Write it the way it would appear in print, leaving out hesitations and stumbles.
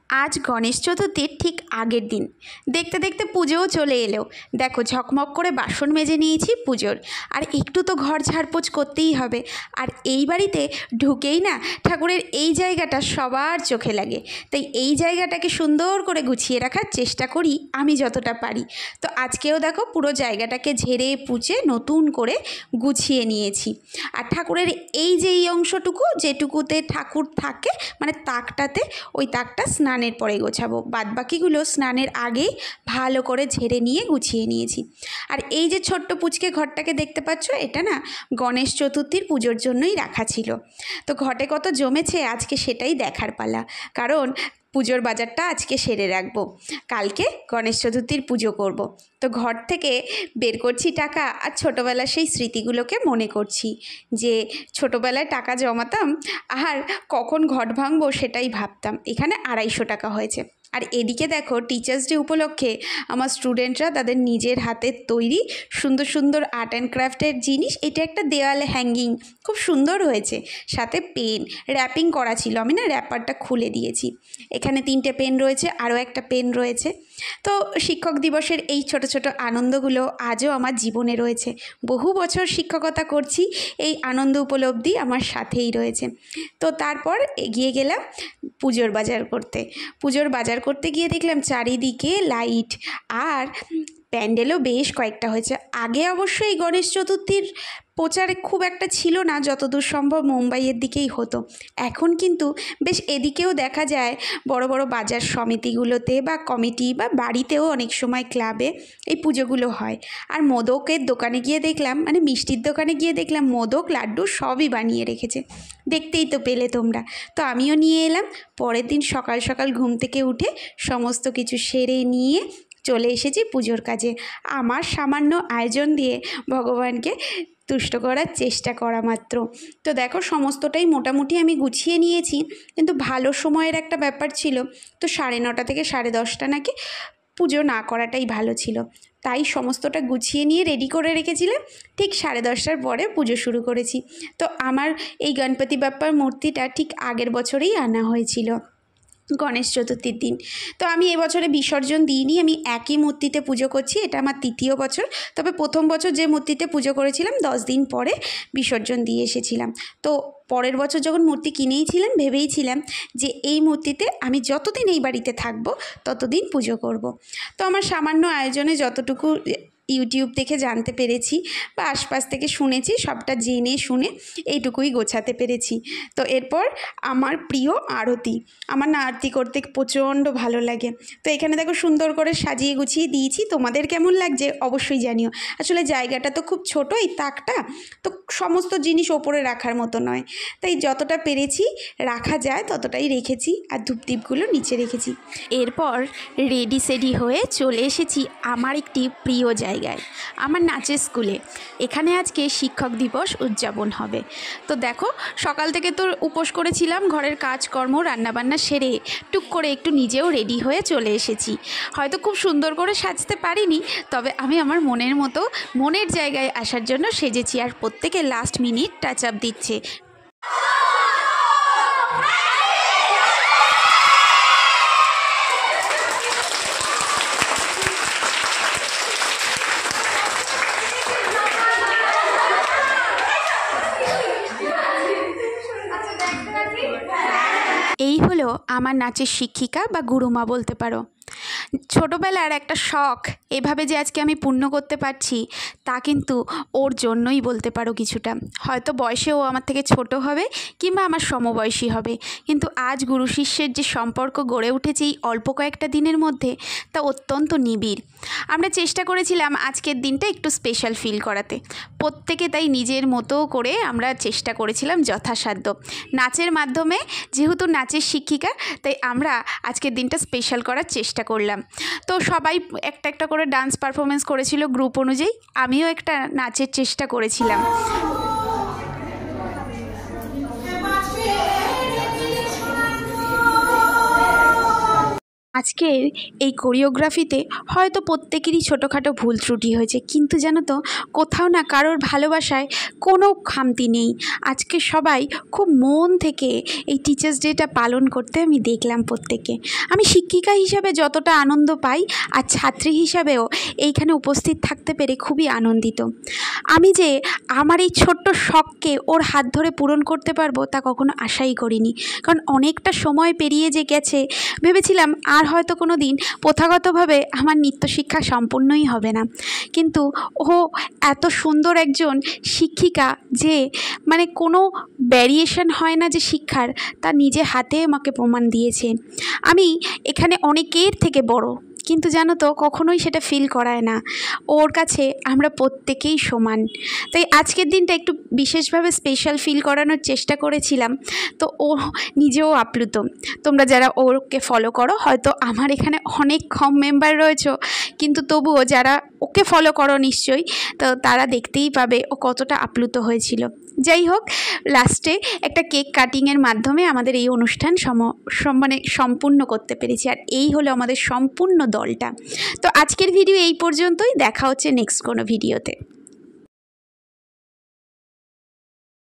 আজ গণেশ চতুর্থীর ঠিক আগের দিন। দেখতে দেখতে পুজোও চলে এলো। দেখো ঝকমক করে বাসন মেজে নিয়েছি পুজোর, আর একটু তো ঘর ঝাড়পোছ করতেই হবে। আর এই বাড়িতে ঢুকেই না ঠাকুরের এই জায়গাটা সবার চোখে লাগে, তাই এই জায়গাটাকে সুন্দর করে গুছিয়ে রাখার চেষ্টা করি আমি যতটা পারি। তো আজকেও দেখো পুরো জায়গাটাকে ঝেড়ে পুছে নতুন করে গুছিয়ে নিয়েছি। আর ঠাকুরের এই যে এই অংশটুকু যেটুকুতে ঠাকুর থাকে, মানে তাকটাতে, ওই তাকটা স্নানের পরে গোছাবো, বাদবাকিগুলো স্নানের আগেই ভালো করে ঝেড়ে নিয়ে গুছিয়ে নিয়েছি। আর এই যে ছোট্ট পুচকে ঘরটাকে দেখতে পাচ্ছ, এটা না গণেশ চতুর্থীর পুজোর জন্যই রাখা ছিল। তো ঘটে কত জমেছে আজকে সেটাই দেখার পালা, কারণ পুজোর বাজারটা আজকে সেরে রাখবো, কালকে গণেশ চতুর্থীর পুজো করব। তো ঘর থেকে বের করছি টাকা, আর ছোটোবেলার সেই স্মৃতিগুলোকে মনে করছি যে ছোটোবেলায় টাকা জমাতাম আর কখন ঘট ভাঙবো সেটাই ভাবতাম। এখানে 250 টাকা হয়েছে। আর এদিকে দেখো টিচার্স ডে উপলক্ষে আমার স্টুডেন্টরা তাদের নিজের হাতের তৈরি সুন্দর সুন্দর আর্ট অ্যান্ড ক্রাফটের জিনিস, এটা একটা দেওয়ালে হ্যাঙ্গিং খুব সুন্দর হয়েছে, সাথে পেন র্যাপিং করা ছিল, আমি না র্যাপারটা খুলে দিয়েছি। এখানে 3টে পেন রয়েছে, আরও একটা পেন রয়েছে। তো শিক্ষক দিবসের এই ছোট ছোট আনন্দগুলো আজও আমার জীবনে রয়েছে। বহু বছর শিক্ষকতা করছি, এই আনন্দ উপলব্ধি আমার সাথেই রয়েছে। তো তারপর এগিয়ে গেলাম পুজোর বাজার করতে। পুজোর বাজার করতে গিয়ে দেখলাম চারিদিকে লাইট, আর প্যান্ডেলও বেশ কয়েকটা হয়েছে। আগে অবশ্যই গণেশ চতুর্থীর প্রচার খুব একটা ছিল না, যতদূর সম্ভব মুম্বাইয়ের দিকেই হতো। এখন কিন্তু বেশ এদিকেও দেখা যায়, বড় বড় বাজার সমিতিগুলোতে বা কমিটি বা বাড়িতেও অনেক সময় ক্লাবে এই পুজোগুলো হয়। আর মোদকের দোকানে গিয়ে দেখলাম, মানে মিষ্টির দোকানে গিয়ে দেখলাম মোদক লাড্ডু সবই বানিয়ে রেখেছে, দেখতেই তো পেলে তোমরা। তো আমিও নিয়ে এলাম। পরের দিন সকাল সকাল ঘুম থেকে উঠে সমস্ত কিছু সেরে নিয়ে চলে এসেছি পুজোর কাজে। আমার সামান্য আয়োজন দিয়ে ভগবানকে তুষ্ট করার চেষ্টা করা মাত্র। তো দেখো সমস্তটাই মোটামুটি আমি গুছিয়ে নিয়েছি, কিন্তু ভালো সময়ের একটা ব্যাপার ছিল। তো 9:30 থেকে 10:30 নাকি পুজো না করাটাই ভালো ছিল, তাই সমস্তটা গুছিয়ে নিয়ে রেডি করে রেখেছিলাম। ঠিক 10:30টার পরে পুজো শুরু করেছি। তো আমার এই গণপতি বাপ্পার মূর্তিটা ঠিক আগের বছরেই আনা হয়েছিল গণেশ চতুর্থীর দিন। তো আমি এবছরে বিসর্জন দিইনি, আমি একই মূর্তিতে পুজো করছি। এটা আমার 3য় বছর। তবে প্রথম বছর যে মূর্তিতে পুজো করেছিলাম 10 দিন পরে বিসর্জন দিয়ে এসেছিলাম। তো পরের বছর যখন মূর্তি কিনেইছিলাম, ভেবেইছিলাম যে এই মূর্তিতে আমি যতদিন এই বাড়িতে থাকবো ততদিন পুজো করব। তো আমার সামান্য আয়োজনে যতটুকু ইউটিউব দেখে জানতে পেরেছি বা আশপাশ থেকে শুনেছি, সবটা জেনে শুনে এইটুকুই গোছাতে পেরেছি। তো এরপর আমার প্রিয় আরতি, আমার না আরতি করতে প্রচণ্ড ভালো লাগে। তো এখানে দেখো সুন্দর করে সাজিয়ে গুছিয়ে দিয়েছি। তোমাদের কেমন লাগছে অবশ্যই জানিও। আসলে জায়গাটা তো খুব ছোটো, এই তাকটা তো সমস্ত জিনিস ওপরে রাখার মতো নয়, তাই যতটা পেরেছি রাখা যায় ততটাই রেখেছি, আর ধূপদীপগুলো নিচে রেখেছি। এরপর রেডি সেডি হয়ে চলে এসেছি আমার একটি প্রিয় জায়গায়, আমার নাচের স্কুলে। এখানে আজকে শিক্ষক দিবস উদযাপন হবে। তো দেখো সকাল থেকে তো উপোস করেছিলাম, ঘরের কাজকর্ম রান্নাবান্না সেরে টুক করে একটু নিজেও রেডি হয়ে চলে এসেছি। হয়তো খুব সুন্দর করে সাজতে পারিনি, তবে আমি আমার মনের মতো মনের জায়গায় আসার জন্য সেজেছি। আর প্রত্যেকে লাস্ট মিনিট টাচ আপ দিচ্ছে। এই হলো আমার নাচের শিক্ষিকা বা গুরুমা বলতে পারো। ছোটোবেলার একটা শখ এভাবে যে আজকে আমি পূর্ণ করতে পারছি, তা কিন্তু ওর জন্যই বলতে পারো কিছুটা। হয়তো বয়সেও আমার থেকে ছোট হবে কিংবা আমার সমবয়সী হবে, কিন্তু আজ গুরু শিষ্যের যে সম্পর্ক গড়ে উঠেছে এই অল্প কয়েকটা দিনের মধ্যে, তা অত্যন্ত নিবিড়। আমরা চেষ্টা করেছিলাম আজকের দিনটা একটু স্পেশাল ফিল করাতে, প্রত্যেকে তাই নিজের মতো করে আমরা চেষ্টা করেছিলাম যথাসাধ্য। নাচের মাধ্যমে, যেহেতু নাচের শিক্ষিকা, তাই আমরা আজকের দিনটা স্পেশাল করার চেষ্টা করলাম। তো সবাই একটা একটা করে ডান্স পারফরমেন্স করেছিল গ্রুপ অনুযায়ী, আমিও একটা নাচের চেষ্টা করেছিলাম। আজকের এই কোরিওগ্রাফিতে হয়তো প্রত্যেকেরই ছোটোখাটো ভুল ত্রুটি হয়েছে, কিন্তু জানো তো কোথাও না কারোর ভালোবাসায় কোনো খামতি নেই। আজকে সবাই খুব মন থেকে এই টিচার্স ডেটা পালন করতে আমি দেখলাম প্রত্যেকে। আমি শিক্ষিকা হিসাবে যতটা আনন্দ পাই আর ছাত্রী হিসাবেও এইখানে উপস্থিত থাকতে পেরে খুবই আনন্দিত। আমি যে আমার এই ছোট্ট শখকে ওর হাত ধরে পূরণ করতে পারবো তা কখনো আশাই করিনি, কারণ অনেকটা সময় পেরিয়ে যে গেছে ভেবেছিলাম আর হয়তো কোনো দিন প্রথাগতভাবে আমার নৃত্যশিক্ষা সম্পূর্ণই হবে না, কিন্তু ও এত সুন্দর একজন শিক্ষিকা যে মানে কোনো ভ্যারিয়েশন হয় না যে শিক্ষার, তা নিজে হাতে আমাকে প্রমাণ দিয়েছে। আমি এখানে অনেকের থেকে বড়, কিন্তু জানো তো কখনোই সেটা ফিল করায় না। ওর কাছে আমরা প্রত্যেকেই সমান। তাই আজকের দিনটা একটু বিশেষভাবে স্পেশাল ফিল করানোর চেষ্টা করেছিলাম। তো ও নিজেও আপ্লুত। তোমরা যারা ওকে ফলো করো, হয়তো আমার এখানে অনেক কম মেম্বার রয়েছে, কিন্তু তবুও যারা ওকে ফলো করো নিশ্চয়ই, তো তারা দেখতেই পাবে ও কতটা আপ্লুত হয়েছিল। যাই হোক, লাস্টে একটা কেক কাটিংয়ের মাধ্যমে আমাদের এই অনুষ্ঠান সম্পূর্ণ করতে পেরেছি। আর এই হলো আমাদের সম্পূর্ণ দলটা। তো আজকের ভিডিও এই পর্যন্তই, দেখা হচ্ছে নেক্সট কোনো ভিডিওতে।